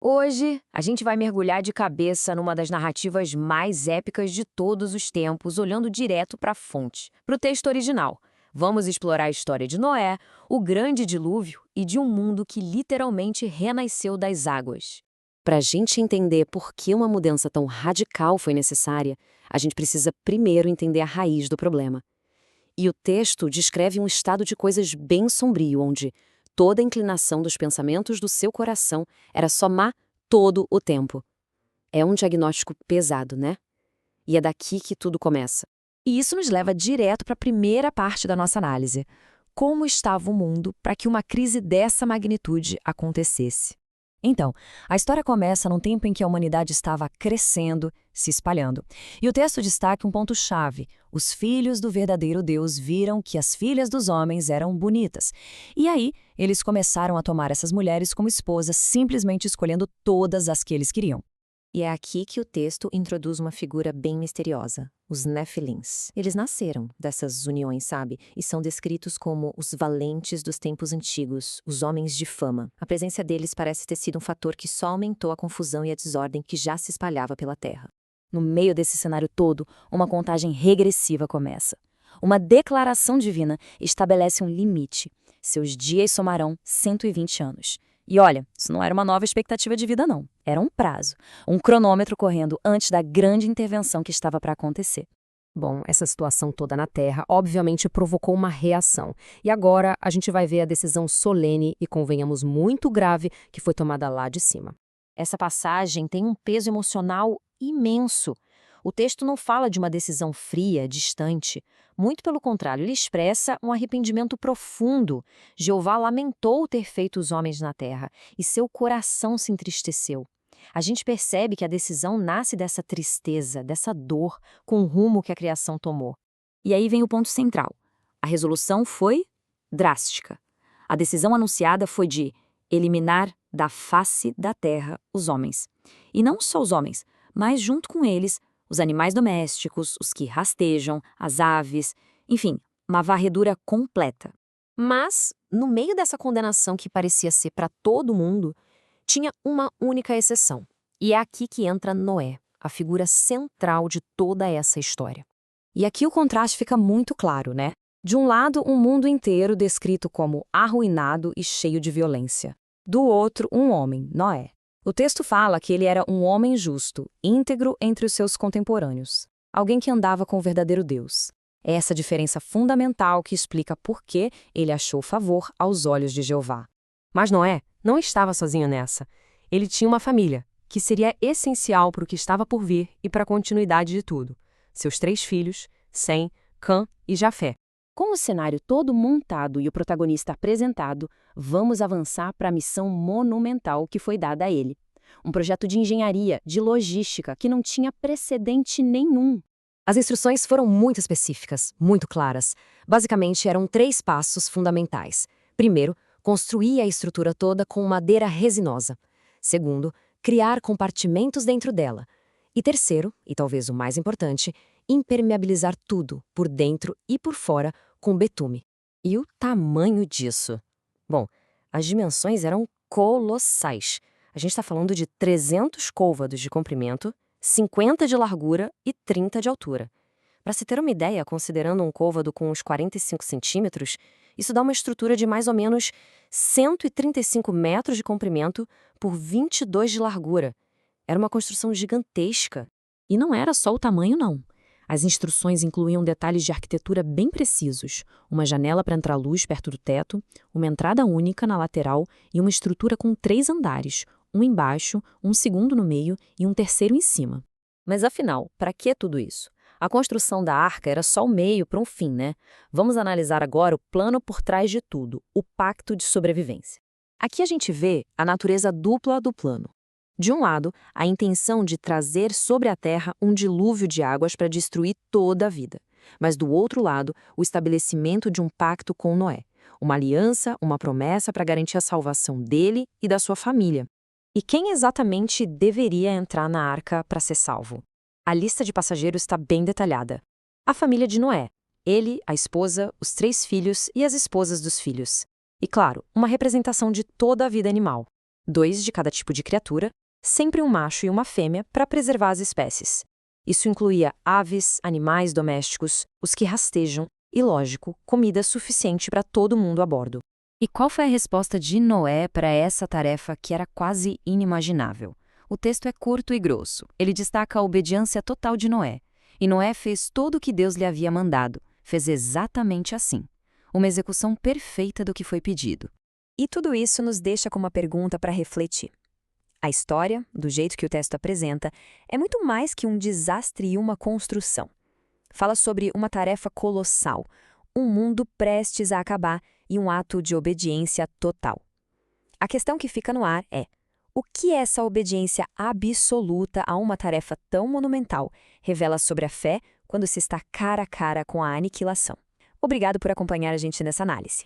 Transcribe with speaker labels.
Speaker 1: Hoje, a gente vai mergulhar de cabeça numa das narrativas mais épicas de todos os tempos, olhando direto para a fonte, para o texto original. Vamos explorar a história de Noé, o grande dilúvio e de um mundo que literalmente renasceu das águas.
Speaker 2: Para a gente entender por que uma mudança tão radical foi necessária, a gente precisa primeiro entender a raiz do problema. E o texto descreve um estado de coisas bem sombrio, onde toda a inclinação dos pensamentos do seu coração era só má todo o tempo. É um diagnóstico pesado, né? E é daqui que tudo começa.
Speaker 1: E isso nos leva direto para a primeira parte da nossa análise. Como estava o mundo para que uma crise dessa magnitude acontecesse? Então, a história começa num tempo em que a humanidade estava crescendo, se espalhando. E o texto destaca um ponto-chave. Os filhos do verdadeiro Deus viram que as filhas dos homens eram bonitas. E aí, eles começaram a tomar essas mulheres como esposas, simplesmente escolhendo todas as que eles queriam.
Speaker 2: E é aqui que o texto introduz uma figura bem misteriosa, os Nefilins. Eles nasceram dessas uniões, sabe? E são descritos como os valentes dos tempos antigos, os homens de fama. A presença deles parece ter sido um fator que só aumentou a confusão e a desordem que já se espalhava pela Terra.
Speaker 1: No meio desse cenário todo, uma contagem regressiva começa. Uma declaração divina estabelece um limite. Seus dias somarão 120 anos. E olha, isso não era uma nova expectativa de vida, não. Era um prazo, um cronômetro correndo antes da grande intervenção que estava para acontecer.
Speaker 2: Bom, essa situação toda na Terra obviamente provocou uma reação. E agora a gente vai ver a decisão solene e, convenhamos, muito grave que foi tomada lá de cima. Essa passagem tem um peso emocional imenso. O texto não fala de uma decisão fria, distante. Muito pelo contrário, ele expressa um arrependimento profundo. Jeová lamentou ter feito os homens na terra, e seu coração se entristeceu. A gente percebe que a decisão nasce dessa tristeza, dessa dor, com o rumo que a criação tomou.
Speaker 1: E aí vem o ponto central. A resolução foi drástica. A decisão anunciada foi de eliminar da face da terra os homens. E não só os homens, mas junto com eles, os animais domésticos, os que rastejam, as aves, enfim, uma varredura completa.
Speaker 2: Mas, no meio dessa condenação que parecia ser para todo mundo, tinha uma única exceção. E é aqui que entra Noé, a figura central de toda essa história.
Speaker 1: E aqui o contraste fica muito claro, né? De um lado, um mundo inteiro descrito como arruinado e cheio de violência. Do outro, um homem, Noé. O texto fala que ele era um homem justo, íntegro entre os seus contemporâneos. Alguém que andava com o verdadeiro Deus. É essa diferença fundamental que explica por que ele achou favor aos olhos de Jeová.
Speaker 2: Mas Noé não estava sozinho nessa. Ele tinha uma família, que seria essencial para o que estava por vir e para a continuidade de tudo. Seus 3 filhos, Sem, Cã e Jafé.
Speaker 1: Com o cenário todo montado e o protagonista apresentado, vamos avançar para a missão monumental que foi dada a ele. Um projeto de engenharia, de logística, que não tinha precedente nenhum.
Speaker 2: As instruções foram muito específicas, muito claras. Basicamente, eram 3 passos fundamentais. Primeiro, construir a estrutura toda com madeira resinosa. Segundo, criar compartimentos dentro dela. E terceiro, e talvez o mais importante, impermeabilizar tudo, por dentro e por fora, com betume. E o tamanho disso? Bom, as dimensões eram colossais. A gente está falando de 300 côvados de comprimento, 50 de largura e 30 de altura. Para se ter uma ideia, considerando um côvado com uns 45 centímetros, isso dá uma estrutura de mais ou menos 135 metros de comprimento por 22 de largura. Era uma construção gigantesca.
Speaker 1: E não era só o tamanho, não. As instruções incluíam detalhes de arquitetura bem precisos, uma janela para entrar luz perto do teto, uma entrada única na lateral e uma estrutura com 3 andares, um embaixo, um segundo no meio e um terceiro em cima.
Speaker 2: Mas afinal, para que tudo isso? A construção da arca era só o meio para um fim, né? Vamos analisar agora o plano por trás de tudo, o pacto de sobrevivência. Aqui a gente vê a natureza dupla do plano. De um lado, a intenção de trazer sobre a terra um dilúvio de águas para destruir toda a vida. Mas do outro lado, o estabelecimento de um pacto com Noé. Uma aliança, uma promessa para garantir a salvação dele e da sua família. E quem exatamente deveria entrar na arca para ser salvo? A lista de passageiros está bem detalhada. A família de Noé. Ele, a esposa, os 3 filhos e as esposas dos filhos. E claro, uma representação de toda a vida animal.
Speaker 1: 2 de cada tipo de criatura, sempre um macho e uma fêmea para preservar as espécies. Isso incluía aves, animais domésticos, os que rastejam e, lógico, comida suficiente para todo mundo a bordo. E qual foi a resposta de Noé para essa tarefa que era quase inimaginável? O texto é curto e grosso. Ele destaca a obediência total de Noé. E Noé fez tudo o que Deus lhe havia mandado. Fez exatamente assim. Uma execução perfeita do que foi pedido. E tudo isso nos deixa com uma pergunta para refletir. A história, do jeito que o texto apresenta, é muito mais que um desastre e uma construção. Fala sobre uma tarefa colossal, um mundo prestes a acabar e um ato de obediência total. A questão que fica no ar é: o que essa obediência absoluta a uma tarefa tão monumental revela sobre a fé quando se está cara a cara com a aniquilação? Obrigado por acompanhar a gente nessa análise.